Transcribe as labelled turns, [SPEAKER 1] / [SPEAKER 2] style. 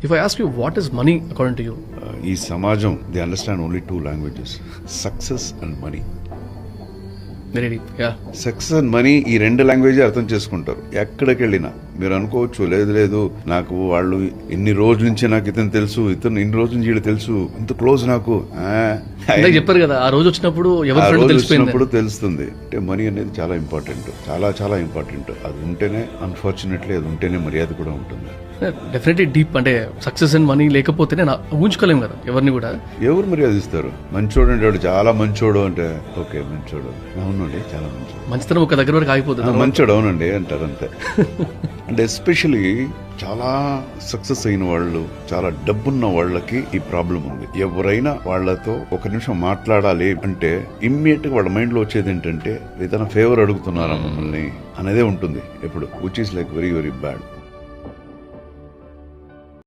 [SPEAKER 1] If I ask you, what is money according to you?
[SPEAKER 2] ఈ సమాజం they understand only 2 languages, success and money.
[SPEAKER 1] Very deep. Yeah.
[SPEAKER 2] Success and money ఈ 2 language అర్థం చేసుకుంటారు. ఎక్కడికి వెళ్ళినా మీరు అనుకోవచ్చు, లేదు నాకు వాళ్ళు ఇన్ని రోజుల నుంచి నాకు ఇతను తెలుసు, ఇతను ఇన్ని రోజుల నుంచి వీళ్ళు తెలుసు, ఇంత క్లోజ్ నాకు.
[SPEAKER 1] ఇందాక చెప్పారు కదా, ఆ రోజు వచ్చినప్పుడు ఎవరి ఫ్రెండ్ తెలిసిపోయింది.
[SPEAKER 2] తెలుస్తుంది. అంటే మనీ అనేది చాలా ఇంపార్టెంట్, చాలా చాలా ఇంపార్టెంట్. అది ఉంటేనే, అన్ఫార్చునేట్లీ అది ఉంటేనే మర్యాద కూడా ఉంటుంది.
[SPEAKER 1] Definitely deep. అంటే సక్సెస్ అండ్ మనీ లేకపోతేనే ఊహించుకోలేము కదా ఎవరిని కూడా.
[SPEAKER 2] ఎవరు మర్యాద ఇస్తారు? మంచోడు అంటే వాడు చాలా మంచోడు అంటే ఓకే మంచోడు, అవునండి చాలా మంచోడు,
[SPEAKER 1] మంచితనం ఒక దగ్గర వరకు ఆగిపోతుంది.
[SPEAKER 2] మంచోడు అవునండి అంటారు అంతే. అంటే ఎస్పెషలీ చాలా సక్సెస్ అయిన వాళ్ళు, చాలా డబ్బున్న వాళ్ళకి ఈ ప్రాబ్లం ఉంది. ఎవరైనా వాళ్ళతో ఒక నిమిషం మాట్లాడాలి అంటే ఇమ్మీడియట్ గా వాళ్ళ మైండ్ లో వచ్చేది ఏంటంటే ఏదైనా ఫేవర్ అడుగుతున్నారా మమ్మల్ని అనేదే ఉంటుంది ఎప్పుడు, which is like very very bad.